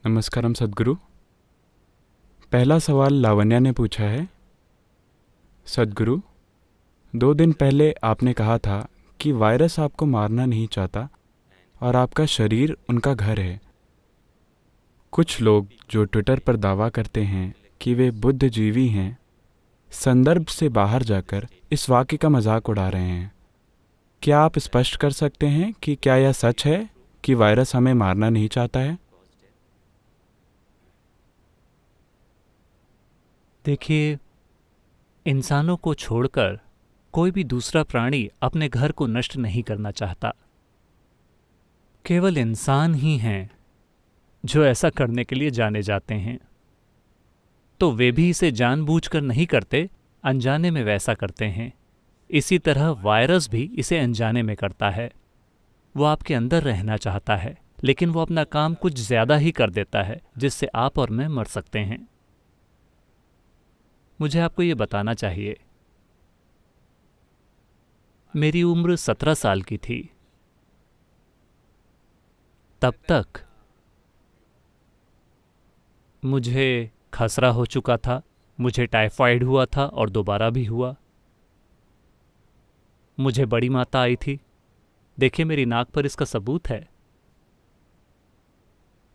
नमस्कारम सद्गुरु। पहला सवाल लावण्या ने पूछा है। सद्गुरु, 2 दिन पहले आपने कहा था कि वायरस आपको मारना नहीं चाहता और आपका शरीर उनका घर है। कुछ लोग जो ट्विटर पर दावा करते हैं कि वे बुद्धिजीवी हैं, संदर्भ से बाहर जाकर इस वाक्य का मजाक उड़ा रहे हैं। क्या आप स्पष्ट कर सकते हैं कि क्या यह सच है कि वायरस हमें मारना नहीं चाहता है? देखिए, इंसानों को छोड़कर कोई भी दूसरा प्राणी अपने घर को नष्ट नहीं करना चाहता। केवल इंसान ही हैं जो ऐसा करने के लिए जाने जाते हैं। तो वे भी इसे जानबूझकर नहीं करते, अनजाने में वैसा करते हैं। इसी तरह वायरस भी इसे अनजाने में करता है। वो आपके अंदर रहना चाहता है, लेकिन वो अपना काम कुछ ज्यादा ही कर देता है, जिससे आप और मैं मर सकते हैं। मुझे आपको ये बताना चाहिए, मेरी उम्र 17 साल की थी। तब तक मुझे खसरा हो चुका था, मुझे टाइफाइड हुआ था और दोबारा भी हुआ। मुझे बड़ी माता आई थी। देखिए, मेरी नाक पर इसका सबूत है।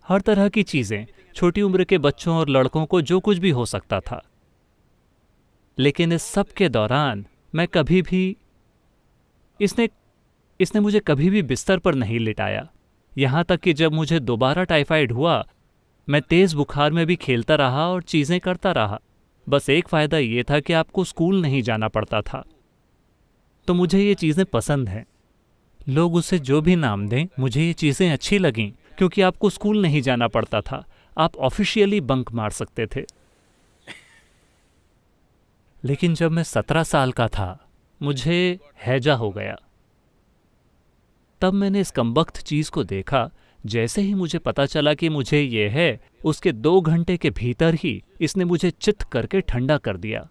हर तरह की चीजें, छोटी उम्र के बच्चों और लड़कों को जो कुछ भी हो सकता था। लेकिन इस सब के दौरान मैं कभी भी इसने इसने मुझे कभी भी बिस्तर पर नहीं लिटाया। यहां तक कि जब मुझे दोबारा टाइफाइड हुआ, मैं तेज बुखार में भी खेलता रहा और चीजें करता रहा। बस एक फायदा ये था कि आपको स्कूल नहीं जाना पड़ता था। तो मुझे ये चीजें पसंद हैं। लोग उसे जो भी नाम दें, मुझे ये चीजें अच्छी लगीं क्योंकि आपको स्कूल नहीं जाना पड़ता था। आप ऑफिशियली बंक मार सकते थे। लेकिन जब मैं 17 साल का था, मुझे हैजा हो गया। तब मैंने इस कमबख्त चीज को देखा। जैसे ही मुझे पता चला कि मुझे ये है, उसके 2 घंटे के भीतर ही इसने मुझे चित्त करके ठंडा कर दिया।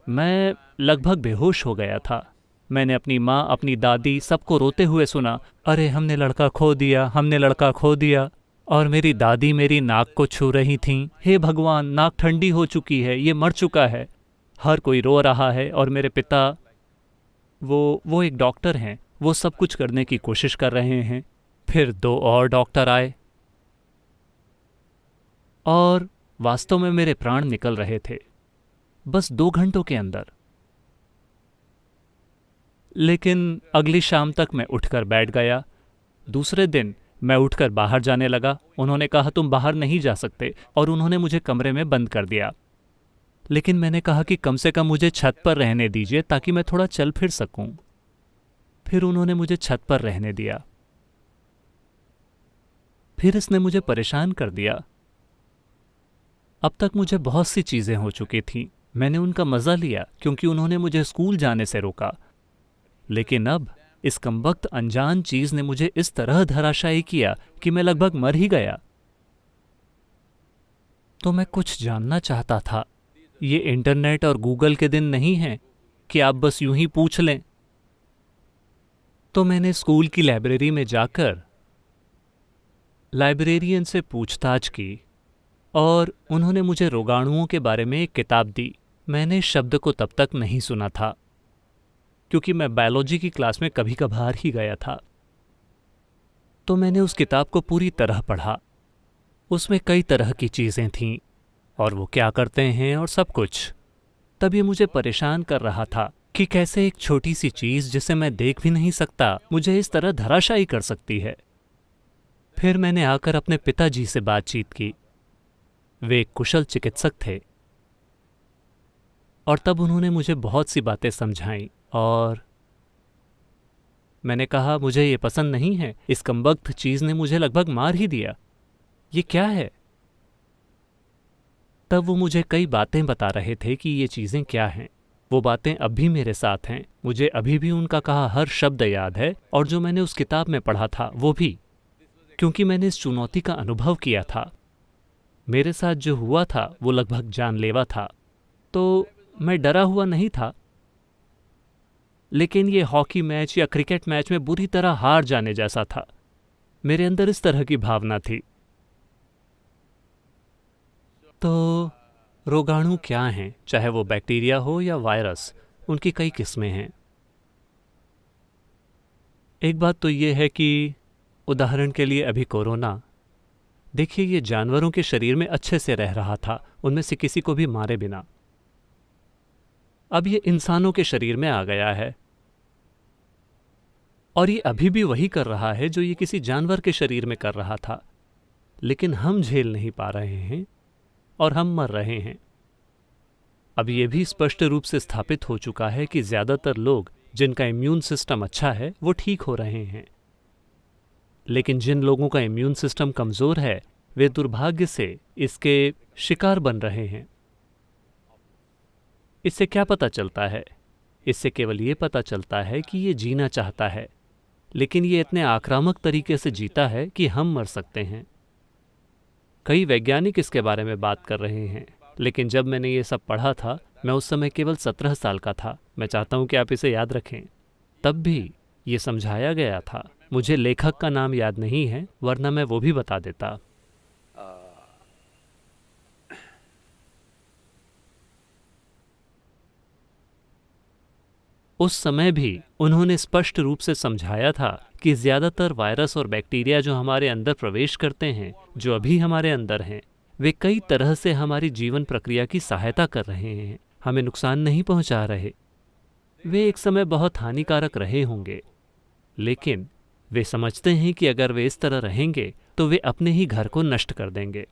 मैं लगभग बेहोश हो गया था। मैंने अपनी माँ, अपनी दादी, सबको रोते हुए सुना, अरे हमने लड़का खो दिया, हमने लड़का खो दिया। और मेरी दादी मेरी नाक को छू रही थीं, हे भगवान, नाक ठंडी हो चुकी है, ये मर चुका है। हर कोई रो रहा है। और मेरे पिता, वो एक डॉक्टर हैं, वो सब कुछ करने की कोशिश कर रहे हैं। फिर 2 और डॉक्टर आए और वास्तव में मेरे प्राण निकल रहे थे, बस 2 घंटों के अंदर। लेकिन अगली शाम तक मैं उठकर बैठ गया। दूसरे दिन मैं उठकर बाहर जाने लगा। उन्होंने कहा तुम बाहर नहीं जा सकते, और उन्होंने मुझे कमरे में बंद कर दिया। लेकिन मैंने कहा कि कम से कम मुझे छत पर रहने दीजिए ताकि मैं थोड़ा चल फिर सकूं। फिर उन्होंने मुझे छत पर रहने दिया। फिर इसने मुझे परेशान कर दिया। अब तक मुझे बहुत सी चीजें हो चुकी थीं। मैंने उनका मजा लिया क्योंकि उन्होंने मुझे स्कूल जाने से रोका। लेकिन अब इस कमबख्त अनजान चीज ने मुझे इस तरह धराशायी किया कि मैं लगभग मर ही गया। तो मैं कुछ जानना चाहता था। ये इंटरनेट और गूगल के दिन नहीं हैं कि आप बस यूं ही पूछ लें। तो मैंने स्कूल की लाइब्रेरी में जाकर लाइब्रेरियन से पूछताछ की और उन्होंने मुझे रोगाणुओं के बारे में एक किताब दी। मैंने शब्द को तब तक नहीं सुना था क्योंकि मैं बायोलॉजी की क्लास में कभी कभार ही गया था। तो मैंने उस किताब को पूरी तरह पढ़ा। उसमें कई तरह की चीज़ें थीं और वो क्या करते हैं और सब कुछ। तब ये मुझे परेशान कर रहा था कि कैसे एक छोटी सी चीज़ जिसे मैं देख भी नहीं सकता, मुझे इस तरह धराशायी कर सकती है। फिर मैंने आकर अपने पिताजी से बातचीत की। वे एक कुशल चिकित्सक थे और तब उन्होंने मुझे बहुत सी बातें समझाईं। और मैंने कहा मुझे ये पसंद नहीं है, इस कमबख्त चीज़ ने मुझे लगभग मार ही दिया, ये क्या है। तब वो मुझे कई बातें बता रहे थे कि ये चीज़ें क्या हैं। वो बातें अब भी मेरे साथ हैं। मुझे अभी भी उनका कहा हर शब्द याद है, और जो मैंने उस किताब में पढ़ा था वो भी, क्योंकि मैंने इस चुनौती का अनुभव किया था। मेरे साथ जो हुआ था वो लगभग जानलेवा था। तो मैं डरा हुआ नहीं था, लेकिन ये हॉकी मैच या क्रिकेट मैच में बुरी तरह हार जाने जैसा था। मेरे अंदर इस तरह की भावना थी। तो रोगाणु क्या हैं, चाहे वो बैक्टीरिया हो या वायरस, उनकी कई किस्में हैं। एक बात तो ये है कि उदाहरण के लिए अभी कोरोना, देखिए ये जानवरों के शरीर में अच्छे से रह रहा था, उनमें से किसी को भी मारे बिना। अब ये इंसानों के शरीर में आ गया है और ये अभी भी वही कर रहा है जो ये किसी जानवर के शरीर में कर रहा था, लेकिन हम झेल नहीं पा रहे हैं और हम मर रहे हैं। अब ये भी स्पष्ट रूप से स्थापित हो चुका है कि ज़्यादातर लोग जिनका इम्यून सिस्टम अच्छा है वो ठीक हो रहे हैं, लेकिन जिन लोगों का इम्यून सिस्टम कमज़ोर है वे दुर्भाग्य से इसके शिकार बन रहे हैं। इससे क्या पता चलता है? इससे केवल ये पता चलता है कि ये जीना चाहता है, लेकिन ये इतने आक्रामक तरीके से जीता है कि हम मर सकते हैं। कई वैज्ञानिक इसके बारे में बात कर रहे हैं, लेकिन जब मैंने ये सब पढ़ा था मैं उस समय केवल 17 साल का था। मैं चाहता हूँ कि आप इसे याद रखें। तब भी ये समझाया गया था। मुझे लेखक का नाम याद नहीं है, वरना मैं वो भी बता देता। उस समय भी उन्होंने स्पष्ट रूप से समझाया था कि ज़्यादातर वायरस और बैक्टीरिया जो हमारे अंदर प्रवेश करते हैं, जो अभी हमारे अंदर हैं, वे कई तरह से हमारी जीवन प्रक्रिया की सहायता कर रहे हैं, हमें नुकसान नहीं पहुंचा रहे। वे एक समय बहुत हानिकारक रहे होंगे, लेकिन वे समझते हैं कि अगर वे इस तरह रहेंगे तो वे अपने ही घर को नष्ट कर देंगे।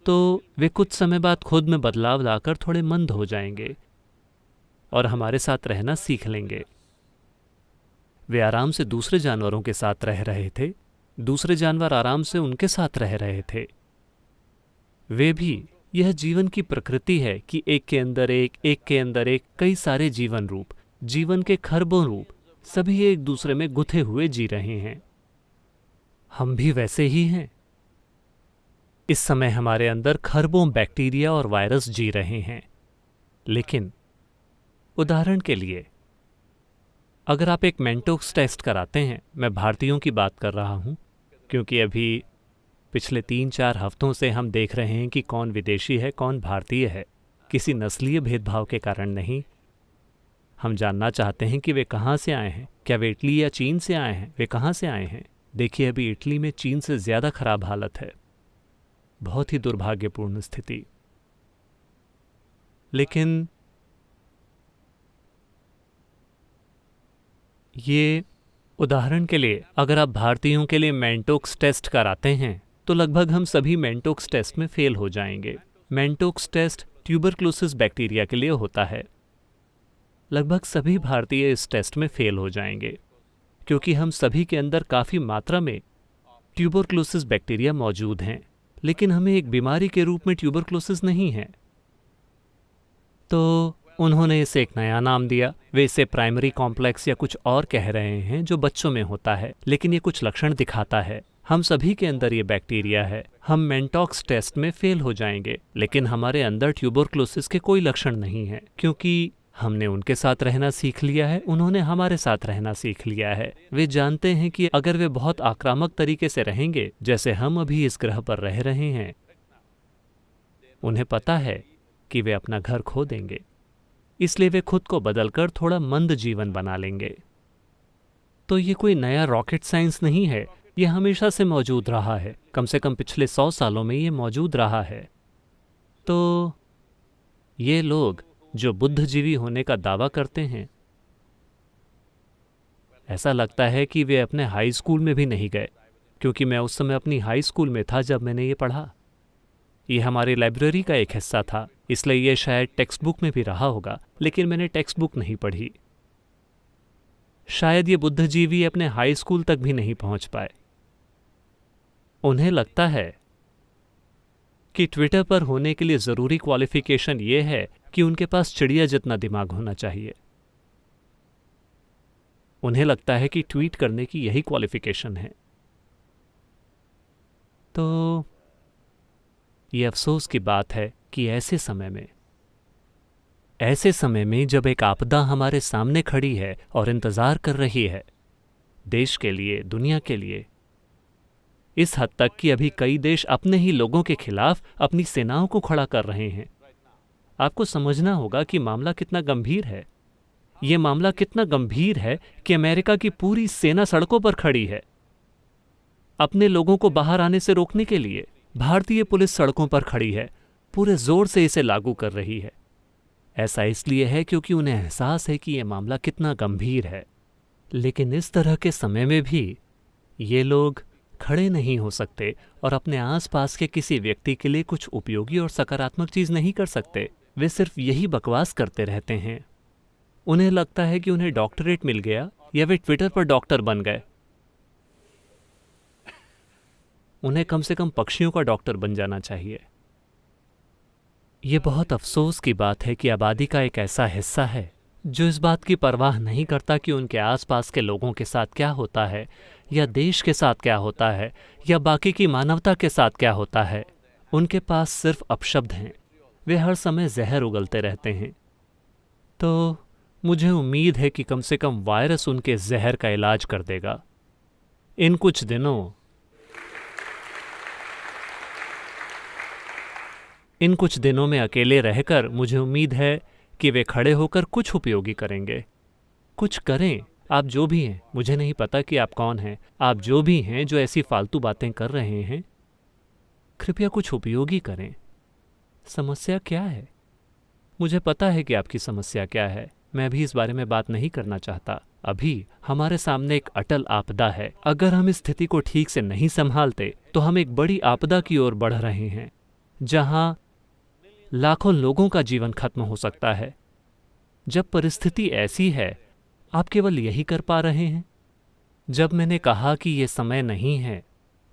तो वे कुछ समय बाद खुद में बदलाव लाकर थोड़े मंद हो जाएंगे और हमारे साथ रहना सीख लेंगे। वे आराम से दूसरे जानवरों के साथ रह रहे थे, दूसरे जानवर आराम से उनके साथ रह रहे थे। वे भी, यह जीवन की प्रकृति है कि एक के अंदर एक के अंदर एक, कई सारे जीवन रूप, जीवन के खरबों रूप, सभी एक दूसरे में गुथे हुए जी रहे हैं। हम भी वैसे ही हैं। इस समय हमारे अंदर खरबों बैक्टीरिया और वायरस जी रहे हैं, लेकिन उदाहरण के लिए अगर आप एक मेंटोक्स टेस्ट कराते हैं, मैं भारतीयों की बात कर रहा हूं, क्योंकि अभी पिछले 3-4 हफ्तों से हम देख रहे हैं कि कौन विदेशी है कौन भारतीय है, किसी नस्लीय भेदभाव के कारण नहीं। हम जानना चाहते हैं कि वे कहाँ से आए हैं, क्या वे इटली या चीन से आए हैं, वे कहाँ से आए हैं। देखिए अभी इटली में चीन से ज़्यादा खराब हालत है, बहुत ही दुर्भाग्यपूर्ण स्थिति। लेकिन ये उदाहरण के लिए अगर आप भारतीयों के लिए मेंटोक्स टेस्ट कराते हैं तो लगभग हम सभी मेंटोक्स टेस्ट में फेल हो जाएंगे। मेंटोक्स टेस्ट ट्यूबरक्लोसिस बैक्टीरिया के लिए होता है। लगभग सभी भारतीय इस टेस्ट में फेल हो जाएंगे, क्योंकि हम सभी के अंदर काफ़ी मात्रा में ट्यूबरक्लोसिस बैक्टीरिया मौजूद हैं, लेकिन हमें एक बीमारी के रूप में ट्यूबरक्लोसिस नहीं है। तो उन्होंने इसे एक नया नाम दिया। वे इसे प्राइमरी कॉम्प्लेक्स या कुछ और कह रहे हैं, जो बच्चों में होता है, लेकिन ये कुछ लक्षण दिखाता है। हम सभी के अंदर ये बैक्टीरिया है। हम मेंटोक्स टेस्ट में फेल हो जाएंगे, लेकिन हमारे अंदर ट्यूबरक्लोसिस के कोई लक्षण नहीं है, क्योंकि हमने उनके साथ रहना सीख लिया है, उन्होंने हमारे साथ रहना सीख लिया है। वे जानते हैं कि अगर वे बहुत आक्रामक तरीके से रहेंगे, जैसे हम अभी इस ग्रह पर रह रहे हैं, उन्हें पता है कि वे अपना घर खो देंगे, इसलिए वे खुद को बदलकर थोड़ा मंद जीवन बना लेंगे। तो ये कोई नया रॉकेट साइंस नहीं है, ये हमेशा से मौजूद रहा है। कम से कम पिछले 100 सालों में ये मौजूद रहा है। तो ये लोग जो बुद्धिजीवी होने का दावा करते हैं, ऐसा लगता है कि वे अपने हाई स्कूल में भी नहीं गए, क्योंकि मैं उस समय अपनी हाई स्कूल में था जब मैंने ये पढ़ा। ये हमारी लाइब्रेरी का एक हिस्सा था, इसलिए ये शायद टेक्स्ट बुक में भी रहा होगा, लेकिन मैंने टेक्स्ट बुक नहीं पढ़ी। शायद ये बुद्धिजीवी अपने हाई स्कूल तक भी नहीं पहुंच पाए। उन्हें लगता है कि ट्विटर पर होने के लिए ज़रूरी क्वालिफिकेशन ये है कि उनके पास चिड़िया जितना दिमाग होना चाहिए। उन्हें लगता है कि ट्वीट करने की यही क्वालिफिकेशन है। तो ये अफसोस की बात है कि ऐसे समय में जब एक आपदा हमारे सामने खड़ी है और इंतज़ार कर रही है, देश के लिए, दुनिया के लिए, इस हद तक कि अभी कई देश अपने ही लोगों के खिलाफ अपनी सेनाओं को खड़ा कर रहे हैं। आपको समझना होगा कि मामला कितना गंभीर है। ये मामला कितना गंभीर है कि अमेरिका की पूरी सेना सड़कों पर खड़ी है अपने लोगों को बाहर आने से रोकने के लिए। भारतीय पुलिस सड़कों पर खड़ी है, पूरे जोर से इसे लागू कर रही है। ऐसा इसलिए है क्योंकि उन्हें एहसास है कि यह मामला कितना गंभीर है। लेकिन इस तरह के समय में भी ये लोग खड़े नहीं हो सकते और अपने आसपास के किसी व्यक्ति के लिए कुछ उपयोगी और सकारात्मक चीज नहीं कर सकते। वे सिर्फ यही बकवास करते रहते हैं। उन्हें लगता है कि उन्हें डॉक्टरेट मिल गया या वे ट्विटर पर डॉक्टर बन गए। उन्हें कम से कम पक्षियों का डॉक्टर बन जाना चाहिए। ये बहुत अफसोस की बात है कि आबादी का एक ऐसा हिस्सा है जो इस बात की परवाह नहीं करता कि उनके आसपास के लोगों के साथ क्या होता है, या देश के साथ क्या होता है, या बाकी की मानवता के साथ क्या होता है। उनके पास सिर्फ अपशब्द हैं। वे हर समय जहर उगलते रहते हैं। तो मुझे उम्मीद है कि कम से कम वायरस उनके जहर का इलाज कर देगा। इन कुछ दिनों में अकेले रहकर मुझे उम्मीद है कि वे खड़े होकर कुछ उपयोगी करेंगे। कुछ करें। आप जो भी हैं, मुझे नहीं पता कि आप कौन हैं, आप जो भी हैं जो ऐसी फालतू बातें कर रहे हैं, कृपया कुछ उपयोगी करें। समस्या क्या है? मुझे पता है कि आपकी समस्या क्या है। मैं अभी इस बारे में बात नहीं करना चाहता। अभी हमारे सामने एक अटल आपदा है। अगर हम इस स्थिति को ठीक से नहीं संभालते तो हम एक बड़ी आपदा की ओर बढ़ रहे हैं, जहां लाखों लोगों का जीवन खत्म हो सकता है। जब परिस्थिति ऐसी है, आप केवल यही कर पा रहे हैं। जब मैंने कहा कि यह समय नहीं है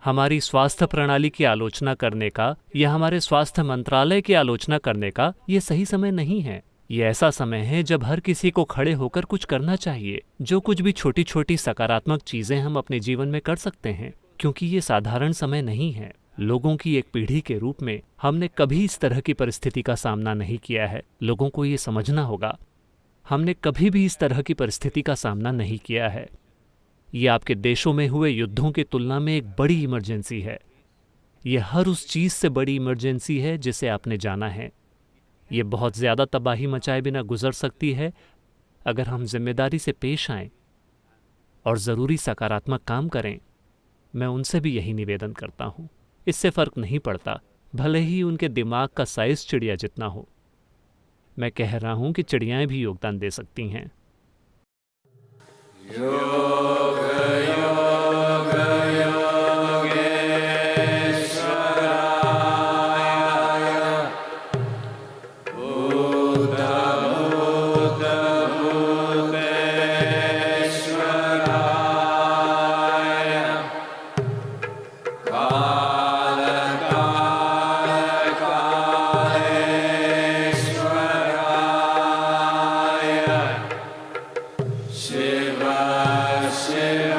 हमारी स्वास्थ्य प्रणाली की आलोचना करने का या हमारे स्वास्थ्य मंत्रालय की आलोचना करने का, यह सही समय नहीं है। यह ऐसा समय है जब हर किसी को खड़े होकर कुछ करना चाहिए। जो कुछ भी छोटी छोटी सकारात्मक चीजें हम अपने जीवन में कर सकते हैं, क्योंकि ये साधारण समय नहीं है। लोगों की एक पीढ़ी के रूप में हमने कभी इस तरह की परिस्थिति का सामना नहीं किया है। लोगों को ये समझना होगा, हमने कभी भी इस तरह की परिस्थिति का सामना नहीं किया है। ये आपके देशों में हुए युद्धों की तुलना में एक बड़ी इमरजेंसी है। यह हर उस चीज से बड़ी इमरजेंसी है जिसे आपने जाना है। ये बहुत ज्यादा तबाही मचाए बिना गुजर सकती है अगर हम जिम्मेदारी से पेश आएं और जरूरी सकारात्मक काम करें। मैं उनसे भी यही निवेदन करता हूं। इससे फर्क नहीं पड़ता, भले ही उनके दिमाग का साइज चिड़िया जितना हो। मैं कह रहा हूं कि चिड़ियाएं भी योगदान दे सकती हैं। Shiva, Shiva.